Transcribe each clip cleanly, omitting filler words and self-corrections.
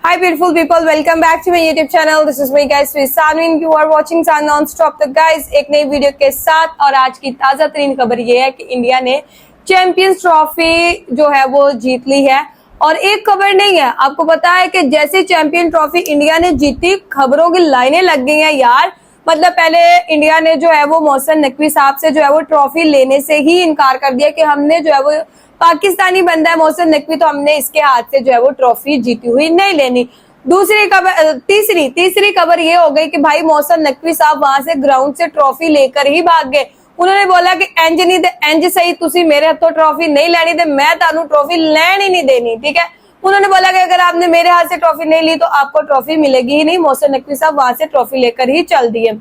Hi beautiful people, welcome back to my YouTube channel. This is my guys Sanwin. You are watching San Non-Stop. तो guys एक नई video के साथ और आज की ताजा तरीन खबर ये है कि इंडिया ने चैंपियंस ट्रॉफी जो है वो जीत ली है। और एक खबर नहीं है, आपको पता है कि जैसे चैंपियन ट्रॉफी इंडिया ने जीती, खबरों की लाइनें लग गई हैं यार। मतलब पहले इंडिया ने जो है वो मोहसिन नकवी साहब से जो है वो ट्रॉफी लेने से ही इनकार कर दिया कि हमने जो है वो पाकिस्तानी बंदा है मोहसिन नकवी, तो हमने इसके हाथ से जो है वो ट्रॉफी जीती हुई नहीं लेनी। दूसरी खबर, तीसरी खबर ये हो गई कि भाई मोहसिन नकवी साहब वहां से ग्राउंड से ट्रॉफी लेकर ही भाग गए। उन्होंने बोला कि इंज नहीं दे इंज सही, तुसी मेरे हाथों ट्रॉफी नहीं लेनी तो मैं तानू ट्रॉफी लैन ही नहीं देनी। ठीक है, उन्होंने बोला कि अगर आपने मेरे हाथ से ट्रॉफी नहीं ली तो आपको ट्रॉफी मिलेगी ही नहीं। मोहसिन नकवी साहब वहां से ट्रॉफी लेकर ही चल दिए।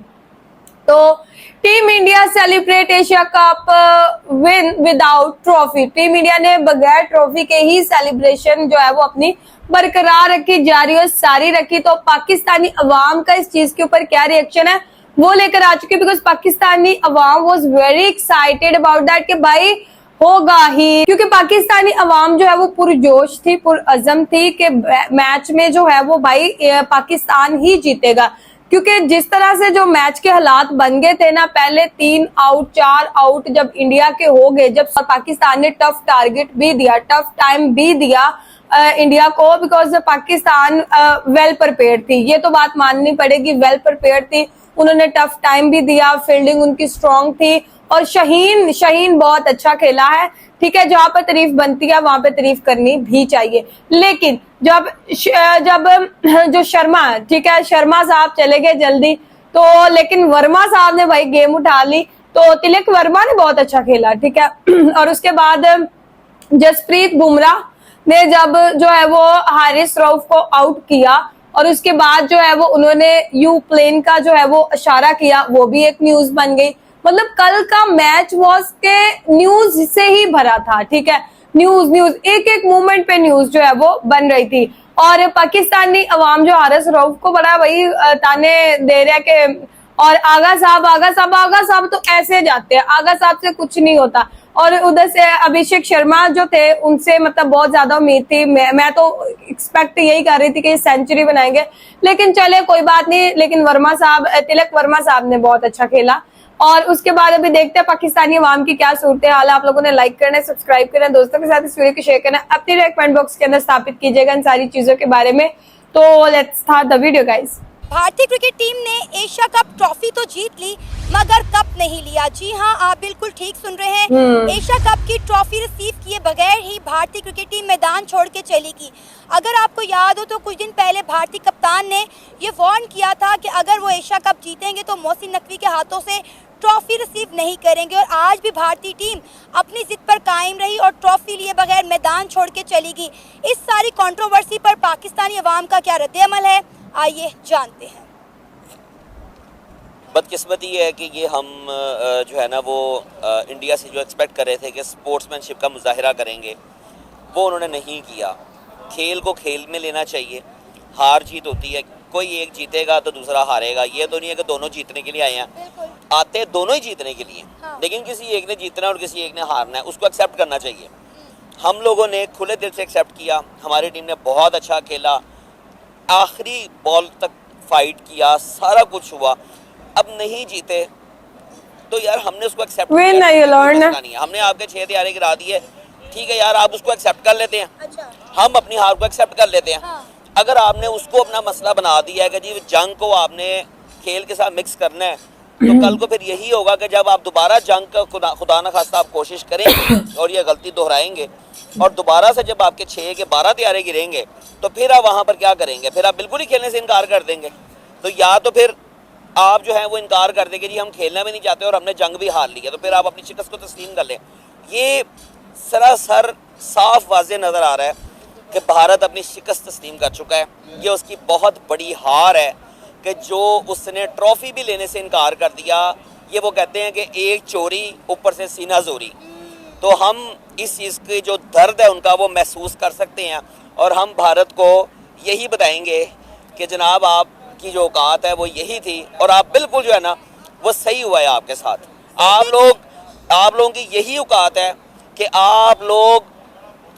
तो team India celebrate Asia cup win without trophy. Team India ने बगैर ट्रॉफी के ही सेलिब्रेशन जो है वो अपनी बरकरार रखी, जारी और सारी रखी। तो पाकिस्तानी अवाम का इस चीज के ऊपर क्या रिएक्शन है वो लेकर आ चुके, because Pakistani Awam was very excited about that कि भाई होगा ही, क्योंकि पाकिस्तानी अवाम जो है वो पुरजोश थी, पुरअज़म थी कि मैच में जो है वो भाई पाकिस्तान ही जीतेगा। क्योंकि जिस तरह से जो मैच के हालात बन गए थे ना, पहले 3 आउट 4 आउट जब इंडिया के हो गए, जब पाकिस्तान ने टफ टारगेट भी दिया, टफ टाइम भी दिया इंडिया को, बिकॉज पाकिस्तान वेल प्रिपेयर्ड थी, ये तो बात माननी पड़ेगी, वेल प्रिपेयर्ड थी। उन्होंने टफ टाइम भी दिया, फील्डिंग उनकी स्ट्रांग थी और शहीन बहुत अच्छा खेला है। ठीक है, जहां पर तारीफ बनती है वहां पे तारीफ करनी भी चाहिए। लेकिन जब जो शर्मा, ठीक है, शर्मा साहब चले गए जल्दी, तो लेकिन वर्मा साहब ने भाई गेम उठा ली, तो तिलक वर्मा ने बहुत अच्छा खेला। ठीक है, और उसके बाद जसप्रीत बुमराह ने जब जो है वो हारिस रऊफ को आउट किया और उसके बाद जो है वो उन्होंने यू प्लेन का जो है वो इशारा किया, वो भी एक न्यूज बन गई। मतलब कल का मैच वॉज के न्यूज से ही भरा था। ठीक है, न्यूज एक मूवमेंट पे न्यूज जो है वो बन रही थी। और पाकिस्तानी अवाम जो हारिस रऊफ को बड़ा वही ताने दे रहा है कि और आगा साहब तो ऐसे जाते हैं, आगा साहब से कुछ नहीं होता। और उधर से अभिषेक शर्मा जो थे उनसे मतलब बहुत ज्यादा उम्मीद थी, मैं तो एक्सपेक्ट यही कर रही थी कि सेंचुरी बनाएंगे, लेकिन चले कोई बात नहीं। लेकिन तिलक वर्मा साहब ने बहुत अच्छा खेला। और उसके बाद अभी देखते हैं पाकिस्तानी अवाम की क्या सूरत हाल है। आप लोगों ने लाइक करना है, सब्सक्राइब करना है, दोस्तों के साथ इस वीडियो को शेयर करना है, अपनी कमेंट बॉक्स के अंदर स्थापित कीजिएगा इन सारी चीजों के बारे में। तो let's start the video guys. भारतीय क्रिकेट टीम ने एशिया कप ट्रॉफी तो जीत ली मगर कप नहीं लिया। जी हाँ, आप बिल्कुल ठीक सुन रहे हैं। एशिया कप की ट्रॉफी रिसीव किए बगैर ही भारतीय क्रिकेट टीम मैदान छोड़ के चलेगी। अगर आपको याद हो तो कुछ दिन पहले भारतीय कप्तान ने ये वार्न किया था कि अगर वो एशिया कप जीतेंगे तो मोहसिन नकवी के हाथों से ट्रॉफी रिसीव नहीं करेंगे। और आज भी भारतीय टीम अपनी जिद पर कायम रही और ट्रॉफी लिए बगैर मैदान छोड़ के चलेगी। इस सारी कंट्रोवर्सी पर पाकिस्तानी अवाम का क्या रद्द-ए-अमल है, आइए जानते हैं। बदकिस्मती है कि ये हम जो है ना वो इंडिया से जो एक्सपेक्ट कर रहे थे कि स्पोर्ट्समैनशिप का मुजाहिरा करेंगे, वो उन्होंने नहीं किया। खेल को खेल में लेना चाहिए, हार जीत होती है, कोई एक जीतेगा तो दूसरा हारेगा। ये तो नहीं है कि दोनों जीतने के लिए आए हैं, आते दोनों ही जीतने के लिए। हाँ। लेकिन किसी एक ने जीतना और किसी एक ने हारना है, उसको एक्सेप्ट करना चाहिए। हम लोगों ने खुले दिल से एक्सेप्ट किया, हमारी टीम ने बहुत अच्छा खेला, आखिरी बॉल तक फाइट किया, सारा कुछ हुआ। अब नहीं जीते तो यार हमने उसको एक्सेप्ट किया। हमने आपके 6 दियारे गिरा दिए, ठीक है यार, आप उसको एक्सेप्ट कर लेते हैं। अच्छा। हम अपनी हार को एक्सेप्ट कर लेते हैं। हाँ। अगर आपने उसको अपना मसला बना दिया है कि जी जंग को आपने खेल के साथ मिक्स करना है, तो कल को फिर यही होगा कि जब आप दोबारा जंग का खुदा न खास्ता आप कोशिश करेंगे और ये गलती दोहराएंगे और दोबारा से जब आपके 6 के 12 दियारे गिरेंगे तो फिर आप वहाँ पर क्या करेंगे? फिर आप बिल्कुल ही खेलने से इनकार कर देंगे। तो या तो फिर आप जो है वो इनकार कर देंगे जी हम खेलना भी नहीं चाहते और हमने जंग भी हार ली है, तो फिर आप अपनी शिकस्त को तस्लीम कर लें। ये सरासर साफ वाज़ेह नज़र आ रहा है कि भारत अपनी शिकस्त तस्लीम कर चुका है। ये उसकी बहुत बड़ी हार है कि जो उसने ट्रॉफी भी लेने से इनकार कर दिया। ये वो कहते हैं कि एक चोरी ऊपर से सीना जोरी। तो हम इस चीज़ की जो दर्द है उनका वो महसूस कर सकते हैं और हम भारत को यही बताएंगे कि जनाब आपकी जो औकात है वो यही थी और आप बिल्कुल जो है ना वो सही हुआ है आपके साथ। आप लोगों की यही औकात है कि आप लोग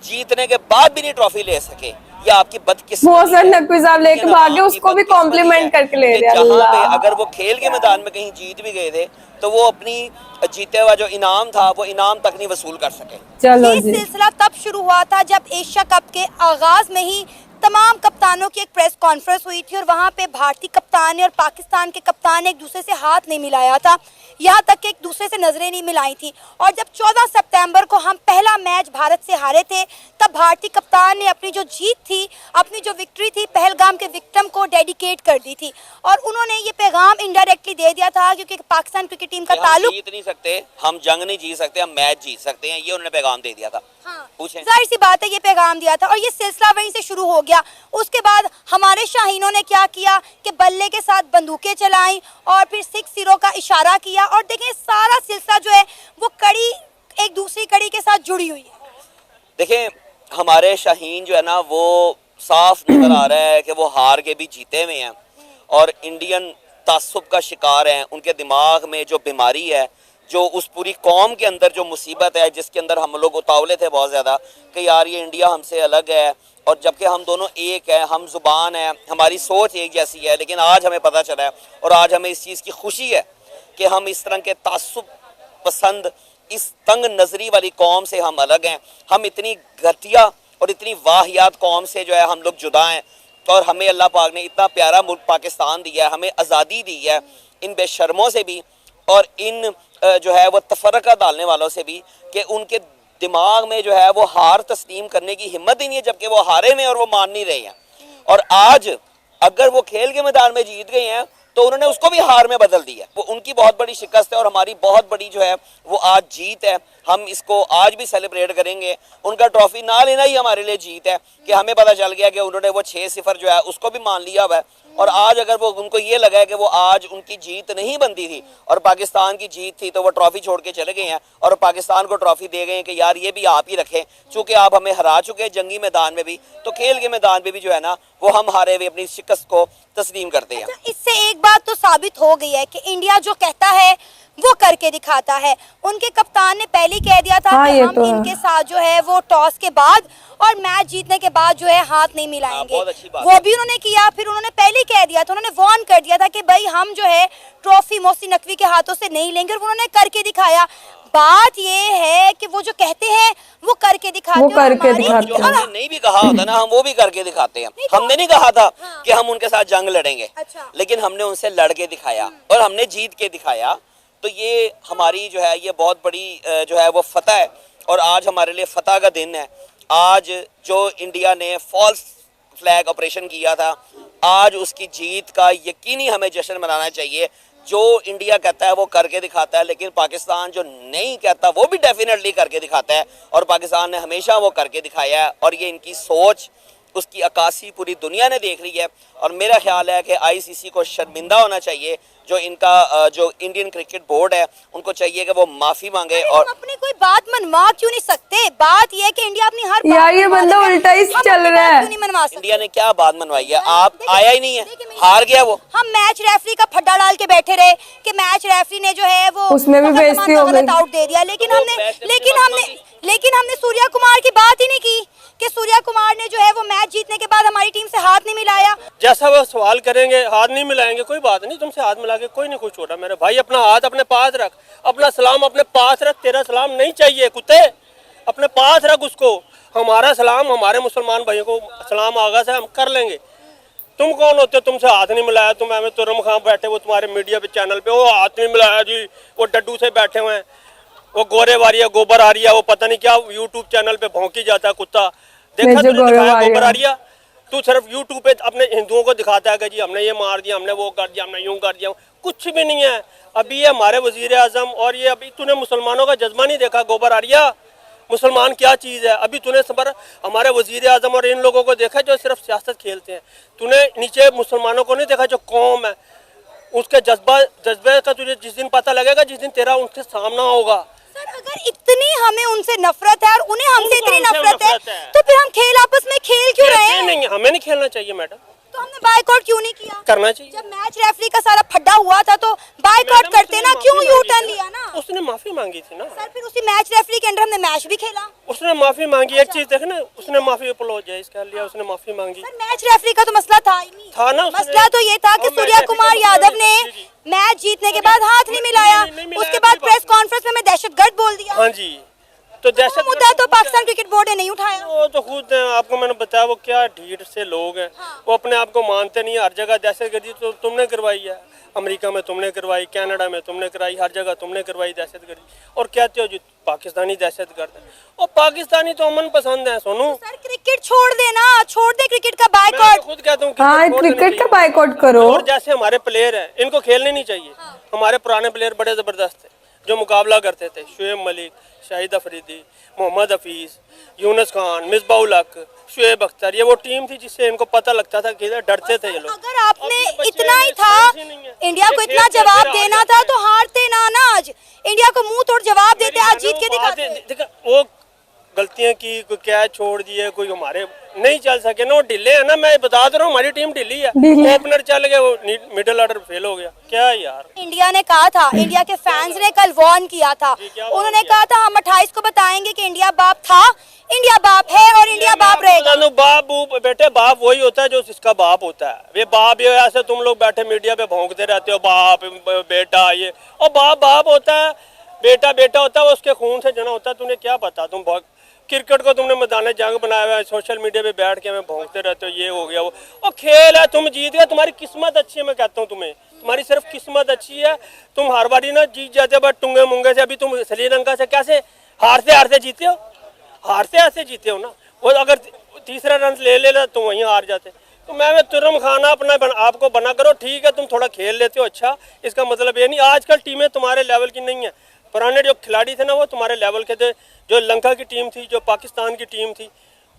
जीतने के बाद भी नहीं ट्रॉफी ले सके। ये आपकी वो बदकिस्मती सर है। नकवी साहब लेके ठीक है ना, भागे, आपकी उसको भी बदकिस्मती कॉम्प्लीमेंट है करके ले कि रहे हैं। जहाँ पे अल्लाह। अगर वो खेल के मैदान में कहीं जीत भी गए थे तो वो अपनी जीते हुआ जो इनाम था वो इनाम तक नहीं वसूल कर सके। चलो ये जी। सिलसिला तब शुरू हुआ था जब एशिया कप के आगाज में ही तमाम कप्तानों की एक प्रेस कॉन्फ्रेंस हुई थी और वहां पे भारतीय कप्तान ने और पाकिस्तान के कप्तान ने एक दूसरे से हाथ नहीं मिलाया था, यहाँ तक कि एक दूसरे से नजरें नहीं मिलाई थी। और जब 14 सितंबर को हम पहला मैच भारत से हारे थे, तब भारतीय कप्तान ने अपनी जो जीत थी, अपनी जो विक्ट्री थी, पहलगाम के विक्टिम को डेडिकेट कर दी थी। और उन्होंने ये पैगाम इनडायरेक्टली दे दिया था, क्योंकि पाकिस्तान क्रिकेट टीम का हम ताल्लुक, जीत नहीं सकते, हम जंग नहीं जीत सकते, हम मैच जीत सकते हैं, ये उन्होंने पैगाम दे दिया था। हाँ, पूछें। जाहिर सी बात है, ये पैगाम दिया था और ये सिलसिला वहीं से शुरू हो गया। उसके बाद हमारे शाहीनों ने क्या किया कि बल्ले के साथ बंदूकें चलाई और फिर 6-0 का इशारा किया, और देखें सारा सिलसिला जो है वो कड़ी एक दूसरी कड़ी के साथ जुड़ी हुई है। देखें, हमारे शाहीन जो है ना वो साफ नजर आ रहा है कि वो हार के भी जीते हुए हैं और इंडियन तासुब का शिकार हैं। उनके दिमाग में जो बीमारी है, जो उस पूरी कौम के अंदर जो मुसीबत है, जिसके अंदर हम लोग उतावले थे बहुत ज़्यादा कि यार ये इंडिया हमसे अलग है, और जबकि हम दोनों एक हैं, हम जुबान हैं, हमारी सोच एक जैसी है, लेकिन आज हमें पता चला है और आज हमें इस चीज़ की खुशी है कि हम इस तरह के तासुब पसंद, इस तंग नज़री वाली कौम से हम अलग हैं। हम इतनी घटिया और इतनी वाहियात कौम से जो है हम लोग जुदा हैं, और हमें अल्लाह पाक ने इतना प्यारा मुल्क पाकिस्तान दिया है, हमें आज़ादी दी है इन बेशर्मों से भी और इन जो है वो तफरका डालने वालों से भी, कि उनके दिमाग में जो है वो हार तस्लीम करने की हिम्मत ही नहीं है, जबकि वो हारे में और वो मान नहीं रहे हैं। और आज अगर वो खेल के मैदान में जीत गए हैं तो उन्होंने उसको भी हार में बदल दिया। वो उनकी बहुत बड़ी शिकस्त है और हमारी बहुत बड़ी जो है वो आज जीत है। हम इसको आज भी सेलिब्रेट करेंगे। उनका ट्रॉफी ना लेना ही हमारे लिए जीत है कि हमें पता चल गया कि उन्होंने वो 6-0 जो है उसको भी मान लिया हुआ है। और आज अगर वो उनको ये लगा है कि वो आज उनकी जीत नहीं बनती थी और पाकिस्तान की जीत थी, तो वो ट्रॉफी छोड़ के चले गए हैं और पाकिस्तान को ट्रॉफी दे गए हैं कि यार ये भी आप ही रखें, चूंकि आप हमें हरा चुके हैं जंगी मैदान में भी, तो खेल के मैदान में भी जो है ना वो हम हारे हुए अपनी शिकस्त को तस्लीम करते हैं। इससे एक बात तो साबित हो गई है कि इंडिया जो कहता है वो करके दिखाता है। उनके कप्तान ने पहले ही कह दिया था हाँ, कि हम तो इनके साथ जो है वो टॉस के बाद और मैच जीतने के बाद जो है हाथ नहीं मिलाएंगे। बहुत अच्छी बात वो है। भी उन्होंने किया। फिर उन्होंने पहले ही कह दिया था, उन्होंने वार्न कर दिया था कि भाई हम जो है ट्रॉफी मोहसिन नकवी के हाथों से नहीं लेंगे, और उन्होंने करके दिखाया। बात ये है कि वो जो कहते हैं वो करके दिखाते वो हैं और करके हमारी- दिखाते जो हमने नहीं भी कहा होता ना, हम वो भी करके दिखाते हैं। हमने नहीं कहा था कि हम उनके साथ जंग लड़ेंगे, अच्छा। लेकिन हमने उनसे लड़ के दिखाया और हमने जीत के दिखाया। तो ये हमारी जो है ये बहुत बड़ी जो है वो फतह है और आज हमारे लिए फतह का दिन है। आज जो इंडिया ने फॉल्स फ्लैग ऑपरेशन किया था, आज उसकी जीत का यकीनी हमें जश्न मनाना चाहिए। जो इंडिया कहता है वो करके दिखाता है, लेकिन पाकिस्तान जो नहीं कहता वो भी डेफिनेटली करके दिखाता है, और पाकिस्तान ने हमेशा वो करके दिखाया है। और ये इनकी सोच, उसकी अक्कासी पूरी दुनिया ने देख रही है। और मेरा ख्याल है कि आईसीसी को शर्मिंदा होना चाहिए। जो इनका जो इंडियन क्रिकेट बोर्ड है उनको चाहिए कि वो माफ़ी मांगे। और हम अपनी कोई बात मनवा क्यों नहीं सकते? बात ये है कि इंडिया अपनी हर यार बात ये मनवा बंदा लेता है। उल्टा ही हम चल अपनी रहा बात है। क्यों नहीं मनवा सकते? इंडिया ने क्या बात मनवाई है? आप देखिए- आया ही नहीं है, देखिए मेरी हार बात- गया वो। हम मैच रेफरी का फड्डा डाल के बैठे रहे कि मैच रेफरी ने जो है वो उसमें भी फखर बेइज्जती जमान हो का गई। गलत आउट दे दिया। लेकिन तो वो हमने मैच रेफरी लेकिन माफी हमने मांगी। लेकिन हमने सूर्या कुमार की बात ही नहीं की कि सूर्या कुमार ने जो है वो मैच जीतने के बाद हमारी टीम से हाथ नहीं मिलाया। जैसा वो सवाल करेंगे हाथ नहीं मिलाएंगे, कोई बात नहीं, तुमसे हाथ मिला के कोई नहीं कुछ छोड़ा। मेरे भाई अपना हाथ अपने पास रख, अपना सलाम अपने पास रख। तेरा सलाम नहीं चाहिए कुत्ते, अपने पास रख उसको। हमारा सलाम हमारे मुसलमान भाइयों को सलाम आगा से हम कर लेंगे। तुम कौन होते हो? तुमसे हाथ नहीं मिलाया? तुम हमें तुरम खां बैठे वो तुम्हारे मीडिया पे चैनल पे, वो हाथ नहीं मिलाया जी, वो डड्डू से बैठे हुए हैं, वो गोरे वारिया गोबर आ रही है, वो पता नहीं क्या यूट्यूब चैनल पे भौंकी जाता है कुत्ता। देखा मेजर तुझे दिखाया गोबर गोबर आ आ रही है? तू सिर्फ यूट्यूब पे अपने हिंदुओं को दिखाता है कि जी हमने ये मार दिया, हमने वो कर दिया, हमने यूं कर दिया। कुछ भी नहीं है। अभी ये हमारे वजीर आजम और ये अभी तूने मुसलमानों का जज्बा नहीं देखा? गोबर आ रही है, मुसलमान क्या चीज़ है? अभी तूने सबर हमारे वजीर आजम और इन लोगों को देखा जो सिर्फ सियासत खेलते हैं। तूने नीचे मुसलमानों को नहीं देखा जो कौम है, उसके जज्बे का तुझे जिस दिन पता लगेगा, जिस दिन तेरा उनसे सामना होगा। सर अगर इतनी हमें उनसे नफरत है और उन्हें हमसे इतनी हमसे नफरत है नफरत है। तो फिर हम खेल आपस में खेल क्यों रहे हैं? नहीं, हमें नहीं खेलना चाहिए मैडम। तो तो हमने बायकॉट क्यों नहीं किया? करना चाहिए। जब मैच रेफरी का सारा फड्डा हुआ था तो बायकॉट मैडम, करते ना, उसने क्यों माफी यू मांगी टर्न थी लिया ना। ना? उसने माफी मांगी थी ना सर फिर उसी मैच रेफरी के अंडर हमने मैच भी खेला। उसने माफी मांगी, एक चीज देखे ना, उसने माफी अपोलोजाइज कर लिया, उसने माफी मांगी। सर मैच रेफरी का तो मसला था ही नहीं। था ना, उसने- मसला तो ये था कि और मैच सूर्या रेफरी कुमार का यादव मसला ने नहीं था। मैच जीतने के बाद हाथ नहीं मिलाया, नहीं मिलाया, उसके बाद कोई प्रेस बात कॉन्फ्रेंस में मैं दहशतगर्द बोल दिया। हाँ जी, तो दहशत मुद्दा तो पाकिस्तान क्रिकेट बोर्ड ने नहीं उठाया। वो तो खुद आपको मैंने बताया, वो क्या ढीठ से लोग हैं। वो अपने आप को मानते नहीं, हर जगह दहशतगर्दी तो तुमने करवाई है। अमेरिका में तुमने करवाई, कनाडा में तुमने कराई, हर जगह तुमने करवाई दहशतगर्दी, और कहते हो जी पाकिस्तानी दहशतगर्द है। और पाकिस्तानी तो अमन पसंद है। सोनू, सर क्रिकेट छोड़ देना, छोड़ दे क्रिकेट का मैं तो बायकॉट। खुद कहता हूँ हाँ, छोड़ देना क्रिकेट का चाहिए। बायकॉट करो। और जैसे हमारे प्लेयर हैं, इनको खेलने नहीं चाहिए। हमारे पुराने प्लेयर बड़े जबरदस्त थे जो मुकाबला करते थे, शुएब मलिक, शाहिद अफरीदी, मोहम्मद हफीज, यूनुस खान, मिसबाउल हक, शुएब अख्तर, ये वो टीम थी जिससे इनको पता लगता था कि डरते थे ये लोग। अगर आपने अब ये बच्चे इतना ही हैं, था, साइंस ही नहीं है। इंडिया को ये इतना खेल जवाब खेलते देना हार था जाते तो हारते ना आज। इंडिया को मुंह तोड़ जवाब देते, आज जीत के दिखाते। देखा, वो गलतियां की, कोई कैच छोड़ दिए, कोई हमारे नहीं चल सके ना, वो ढीले है ना। मैं बता दे रहा हूँ, हमारी टीम ढीली है। ढीले। ओपनर चल गए, वो मिडिल ऑर्डर फेल हो गया। क्या यार, इंडिया ने कहा था, इंडिया के फैंस ने कल वार्न किया था, क्या warn उन्होंने किया? कहा था हम 28 को बताएंगे कि इंडिया बाप था, इंडिया बाप है और इंडिया बाप रहेगा। बाप बेटे, बाप वही होता है जो जिसका बाप होता है। ये बाप, ये ऐसे तुम लोग बैठे मीडिया पे भौंकते रहते हो, बाप बेटा ये, और बाप बाप होता है, बेटा बेटा होता है, वो उसके खून से जना होता है। तुम्हें क्या पता, तुम बहुत क्रिकेट को तुमने मैदान जंग बनाया हुआ है, सोशल मीडिया पे बैठ के हमें भौंकते रहते हो, ये हो गया वो। और खेल है, तुम जीत गए, तुम्हारी किस्मत अच्छी है। मैं कहता हूँ तुम्हें, तुम्हारी सिर्फ किस्मत अच्छी है। तुम हर बारी ना जीत जाते हो, बट टुंगे मुंगे से। अभी तुम श्रीलंका से कैसे हारते हारते जीते हो, हारते हारते जीते हो ना। वो अगर तीसरा रन ले लेना तो वहीं हार जाते। तो मैं तुरम खाना अपना आपको बना करो, ठीक है तुम थोड़ा खेल लेते हो, अच्छा, इसका मतलब ये नहीं आजकल टीमें तुम्हारे लेवल की नहीं है। पुराने जो खिलाड़ी थे ना वो तुम्हारे लेवल के थे। जो लंका की टीम थी, जो पाकिस्तान की टीम थी,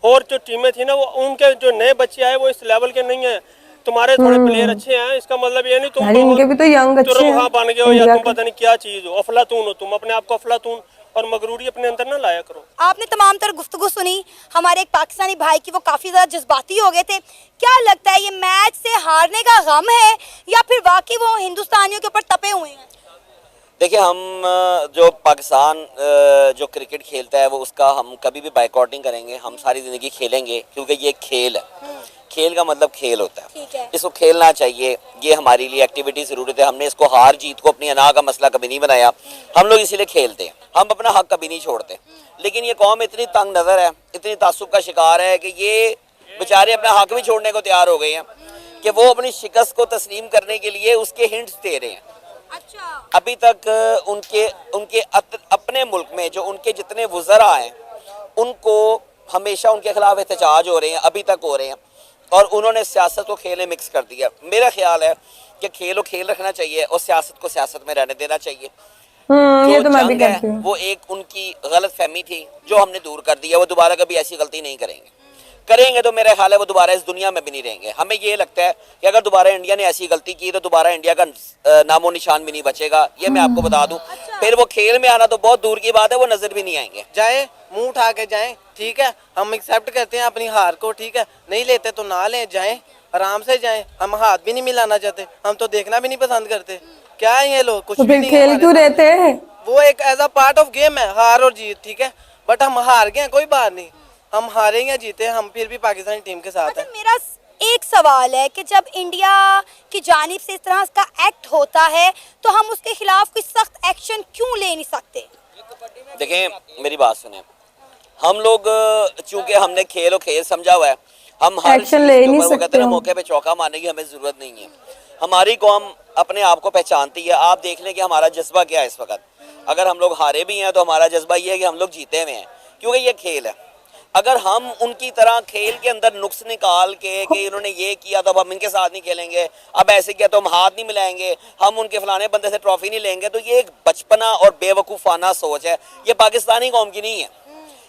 और जो टीमें थी ना, वो उनके जो नए बच्चे आए वो इस लेवल के नहीं है। तुम्हारे थोड़े प्लेयर अच्छे हैं, इसका मतलब ये नहीं तुम यार, इनके भी तो यंग अच्छे तुरम हैं खा बन गए हो, या इंडिया तुम के। पता नहीं क्या चीज हो, अफलातून हो। तुम अपने आप को अफलातून और मगरूरी अपने अंदर ना लाया करो। आपने तमाम तर गुफ्तगू सुनी हमारे एक पाकिस्तानी भाई की, वो काफी ज्यादा जज्बाती हो गए थे। क्या लगता है, ये मैच से हारने का गम है या फिर वाकई वो हिंदुस्तानियों के ऊपर तपे हुए हैं? देखिए, हम जो पाकिस्तान जो क्रिकेट खेलता है वो उसका हम कभी भी बायकॉट नहीं करेंगे। हम सारी ज़िंदगी खेलेंगे, क्योंकि ये खेल है। खेल का मतलब खेल होता ठीक है, है। इसको खेलना चाहिए। ये हमारे लिए एक्टिविटी ज़रूरत है। हमने इसको हार जीत को अपनी अना का मसला कभी नहीं बनाया। हम लोग इसीलिए खेलते हैं, हम अपना हक कभी नहीं छोड़ते। लेकिन ये कौम इतनी तंग नज़र है, इतनी तासुब का शिकार है कि ये बेचारे अपना हक भी छोड़ने को तैयार हो गए हैं कि वो अपनी शिकस्त को तस्लीम करने के लिए उसके हिंट्स दे रहे हैं। अच्छा, अभी तक उनके अपने मुल्क में जो उनके जितने वुज़रा हैं, उनको हमेशा उनके खिलाफ एहतजाज हो रहे हैं, अभी तक हो रहे हैं, और उन्होंने सियासत को खेल में मिक्स कर दिया। मेरा ख्याल है कि खेल को खेल रखना चाहिए और सियासत को सियासत में रहने देना चाहिए। ये जो तो मैं भी जंग है कहती हूँ। वो एक उनकी गलत फहमी थी जो हमने दूर कर दी है। वो दोबारा कभी ऐसी गलती नहीं करेंगे। करेंगे तो मेरा ख्याल है वो दोबारा इस दुनिया में भी नहीं रहेंगे। हमें ये लगता है कि अगर दोबारा इंडिया ने ऐसी गलती की तो दोबारा इंडिया का नामो निशान भी नहीं बचेगा। ये मैं आपको बता दूं। फिर वो खेल में आना तो बहुत दूर की बात है, वो नजर भी नहीं आएंगे। जाए, मुंह उठा के जाएं, ठीक है, हम एक्सेप्ट करते हैं अपनी हार को, ठीक है, नहीं लेते तो ना लें, जाएं, आराम से जाएं। हम हाथ भी नहीं मिलाना चाहते, हम तो देखना भी नहीं पसंद करते। क्या है ये लोग, कुछ तो भी फिर नहीं खेल हमारे क्यों साथ। रहते हैं? वो एक as a part of game है, हार और जीत, ठीक है, बट हम हार गए, कोई बात नहीं, हम हारेंगे जीते, हम फिर भी पाकिस्तानी टीम के साथ अच्छा, हैं। मेरा एक सवाल है कि जब इंडिया की जानिब से इस तरह का एक्ट होता है तो हम उसके खिलाफ कोई सख्त एक्शन क्यों ले नहीं सकते? देखें, मेरी बात सुने। हम लोग चूंकि हमने खेल और खेल समझा हुआ है, हम हर एक्शन ले नहीं वो कहते सकते हैं ना, हम। मौके पे चौका मारने की हमें जरूरत नहीं है। हमारी कौम अपने आप को पहचानती है। आप देख लें कि हमारा जज्बा क्या है इस वक्त। अगर हम लोग हारे भी हैं तो हमारा जज्बा ये है कि हम लोग जीते हुए हैं, क्योंकि ये खेल है। अगर हम उनकी तरह खेल के अंदर नुक्स निकाल के कि इन्होंने ये किया तो अब हम इनके साथ नहीं खेलेंगे, अब ऐसे किया तो हम हाथ नहीं मिलाएंगे, हम उनके फलाने बंदे से ट्रॉफी नहीं लेंगे, तो ये एक बचपना और बेवकूफ़ाना सोच है। ये पाकिस्तानी कौम की नहीं है।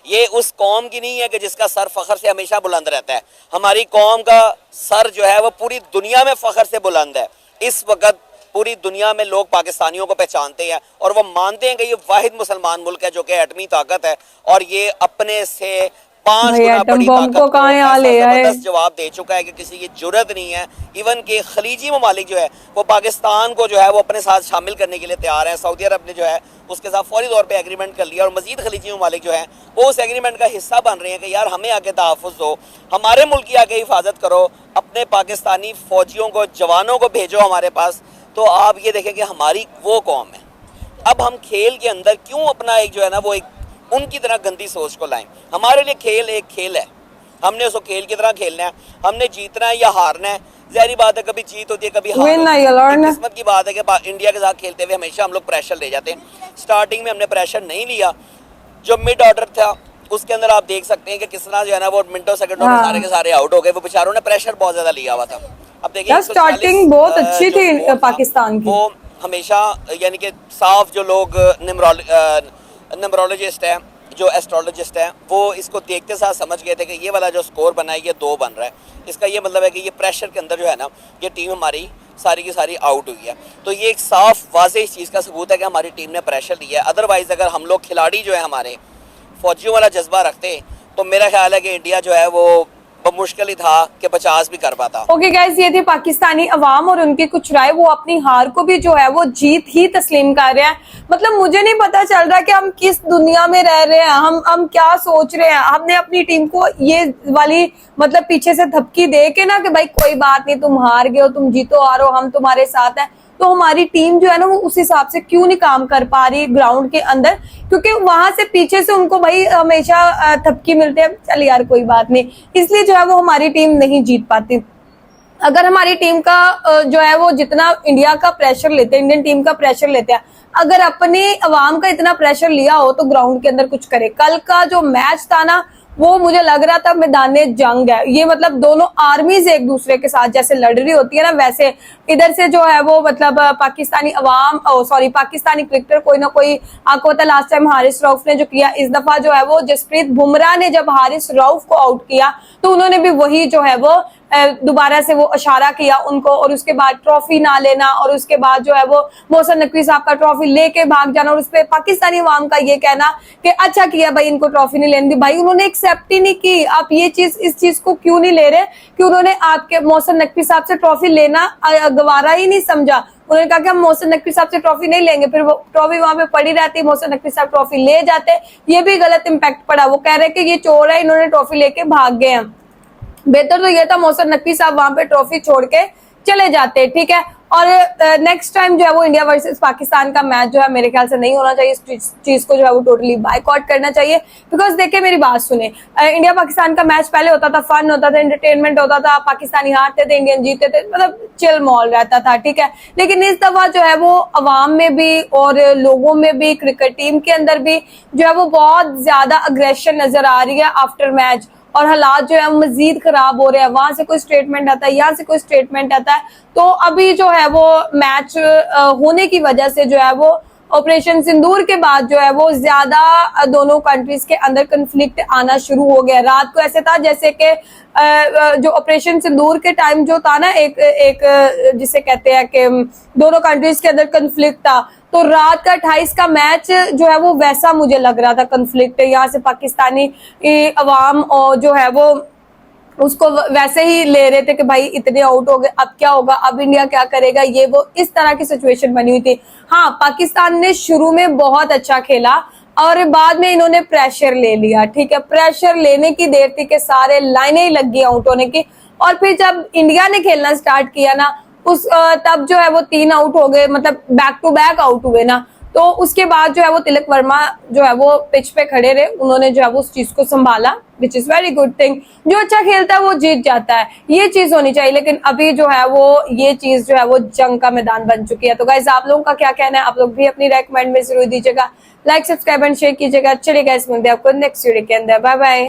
ये उस कौम की नहीं है कि जिसका सर फख्र से हमेशा बुलंद रहता है। हमारी कौम का सर जो है वो पूरी दुनिया में फख्र से बुलंद है। इस वक्त पूरी दुनिया में लोग पाकिस्तानियों को पहचानते हैं और वो मानते हैं कि ये वाहिद मुसलमान मुल्क है जो कि एटमी ताकत है, और ये अपने से 5 भाई गुना एटम बड़ी बम ताकत को कहाँ यहाँ ले ऐसा आए? जबरदस्त जवाब दे चुका है कि किसी की जुर्रत नहीं है। इवन के खलीजी ममालिक जो है वो पाकिस्तान को जो है वो अपने साथ शामिल करने के लिए तैयार है। सऊदी अरब ने जो है उसके साथ फौरी तौर पे एग्रीमेंट कर लिया और मजीद खलीजी ममालिक जो है वो उस एग्रीमेंट का हिस्सा बन रहे हैं कि यार हमें आगे तहफ़्फ़ुज़ दो, हमारे मुल्क की आगे हिफाजत करो, अपने पाकिस्तानी फ़ौजियों को, जवानों को भेजो हमारे पास। तो आप ये देखें कि हमारी वो कौम है। अब हम खेल के अंदर क्यों अपना एक जो है ना वो एक उनकी तरह गंदी सोच को लाएं। हमारे लिए खेल एक खेल है, हमने उसको खेल की तरह खेलना है, हमने जीतना है या हारना है। ज़ाहिर बात है कभी जीत होती है कभी हार Win होती या है। learn। किस्मत की बात है कि इंडिया के साथ खेलते हुए हमेशा हम लोग प्रेशर ले जाते हैं। स्टार्टिंग में हमने प्रेशर नहीं लिया, जो मिड ऑर्डर था उसके अंदर आप देख सकते हैं कि किस तरह जो है ना वो मिनटों सेकंडों में हाँ। सारे के सारे आउट हो गए। वो बेचारों ने प्रेशर बहुत ज़्यादा लिया हुआ था। अब देखिए यार, स्टार्टिंग बहुत अच्छी जो थी स्कोर था, पाकिस्तान की। वो हमेशा यानी कि साफ जो लोग न्यूमरोलॉजिस्ट हैं, जो एस्ट्रोलॉजिस्ट हैं, वो इसको देखते साथ समझ गए थे कि ये वाला जो स्कोर बना है ये 2 बन रहा है। इसका ये मतलब है कि ये प्रेशर के अंदर जो है ना ये टीम हमारी सारी की सारी आउट हुई है। तो ये एक साफ वाज़ेह इस चीज़ का सबूत है कि हमारी टीम ने प्रेशर लिया है। अदरवाइज़ अगर हम लोग खिलाड़ी जो है हमारे फौजियों वाला जज्बा रखते तो मेरा ख्याल है कि इंडिया जो है वो मुश्किल ही था कि 50 भी कर पाता। ओके गाइस, ये थी पाकिस्तानी अवाम और उनकी कुछ राय। वो अपनी हार को भी जो है वो जीत ही तस्लीम कर रहे हैं। मतलब मुझे नहीं पता चल रहा कि हम किस दुनिया में रह रहे हैं, हम क्या सोच रहे हैं। हमने अपनी टीम को ये वाली मतलब पीछे से धपकी दे के ना कि भाई कोई बात नहीं, तुम हार गए हो, तुम जीतो हारो, हम तुम्हारे साथ हैं। तो हमारी टीम जो है ना वो उस हिसाब से क्यों नहीं काम कर पा रही ग्राउंड के अंदर, क्योंकि वहां से पीछे से उनको भाई हमेशा थपकी मिलते हैं, चल यार कोई बात नहीं, इसलिए जो है वो हमारी टीम नहीं जीत पाती। अगर हमारी टीम का जो है वो जितना इंडिया का प्रेशर लेते हैं, इंडियन टीम का प्रेशर लेते हैं, अगर अपने अवाम का इतना प्रेशर लिया हो तो ग्राउंड के अंदर कुछ करे। कल का जो मैच था ना वो मुझे लग रहा था मैदान जंग है। ये मतलब दोनों आर्मीज एक दूसरे के साथ जैसे लड़ रही होती है ना, वैसे इधर से जो है वो मतलब पाकिस्तानी अवाम पाकिस्तानी क्रिकेटर कोई ना कोई, आपको पता लास्ट टाइम हारिस रऊफ ने जो किया, इस दफा जो है वो जसप्रीत बुमराह ने जब हारिस रऊफ को आउट किया तो उन्होंने भी वही जो है वो दोबारा से वो इशारा किया उनको, और उसके बाद ट्रॉफी ना लेना, और उसके बाद जो है वो मोहसिन नकवी साहब का ट्रॉफी लेके भाग जाना, और उस पर पाकिस्तानी अवाम का ये कहना कि अच्छा किया भाई इनको ट्रॉफी नहीं लेने दी। भाई उन्होंने एक्सेप्ट ही नहीं की। आप ये चीज इस चीज को क्यों नहीं ले रहे कि उन्होंने आपके मोहसिन नकवी साहब से ट्रॉफी लेना गवारा ही नहीं समझा। उन्होंने कहा कि हम मोहसिन नकवी साहब से ट्रॉफी नहीं लेंगे, फिर वो ट्रॉफी वहां पे पड़ी रहती, मोहसिन नकवी साहब ट्रॉफी ले जाते। ये भी गलत इंपैक्ट पड़ा। वो कह रहे कि ये चोर है, इन्होंने ट्रॉफी लेके भाग गए हैं। बेहतर तो ये था मोहसिन नकवी साहब वहां पे ट्रॉफी छोड़ के चले जाते, ठीक है। और नेक्स्ट टाइम जो है वो इंडिया वर्सेस पाकिस्तान का मैच जो है मेरे ख्याल से नहीं होना चाहिए। इस चीज को जो है वो टोटली बायकॉट करना चाहिए। बिकॉज देखिए मेरी बात सुने, इंडिया पाकिस्तान का मैच पहले होता था, फन होता था, एंटरटेनमेंट होता था, पाकिस्तानी हारते थे, इंडियन जीतते थे, मतलब चिल मॉल रहता था, ठीक है। लेकिन इस दफा जो है वो अवाम में भी और लोगों में भी, क्रिकेट टीम के अंदर भी जो है वो बहुत ज्यादा अग्रेशन नजर आ रही है आफ्टर मैच, और हालात जो है मजीद खराब हो रहे हैं। वहां से कोई स्टेटमेंट आता है, यहाँ से कोई स्टेटमेंट आता है। तो अभी जो है वो मैच होने की वजह से जो है वो ऑपरेशन सिंदूर के बाद जो है वो ज्यादा दोनों कंट्रीज के अंदर कन्फ्लिक्ट आना शुरू हो गया। रात को ऐसे था जैसे कि जो ऑपरेशन सिंदूर के टाइम जो था ना, एक जिसे कहते हैं कि दोनों कंट्रीज के अंदर कन्फ्लिक्ट था, तो रात का 28 का मैच जो है वो वैसा मुझे लग रहा था कन्फ्लिक्ट। यहाँ से पाकिस्तानी अवाम और जो है वो उसको वैसे ही ले रहे थे कि भाई इतने आउट हो गए, अब क्या होगा, अब इंडिया क्या करेगा, ये वो इस तरह की सिचुएशन बनी हुई थी। हाँ, पाकिस्तान ने शुरू में बहुत अच्छा खेला और बाद में इन्होंने प्रेशर ले लिया, ठीक है। प्रेशर लेने की देर थी कि सारे लाइनें ही लग गई आउट होने की, और फिर जब इंडिया ने खेलना स्टार्ट किया ना तब जो है वो 3 आउट हो गए, मतलब बैक टू बैक आउट हुए ना। तो उसके बाद जो है वो तिलक वर्मा जो है वो पिच पे खड़े रहे, उन्होंने जो है वो उस चीज को संभाला, which is very good thing. जो अच्छा खेलता है वो जीत जाता है, ये चीज होनी चाहिए। लेकिन अभी जो है वो ये चीज जो है वो जंग का मैदान बन चुकी है। तो गाइस आप लोगों का क्या कहना है, आप लोग भी अपनी रेकमेंड में जरूर दीजिएगा, लाइक सब्सक्राइब एंड शेयर कीजिएगा। चलिए गाइस मिलते हैं आपको नेक्स्ट वीडियो के अंदर, बाय बाय।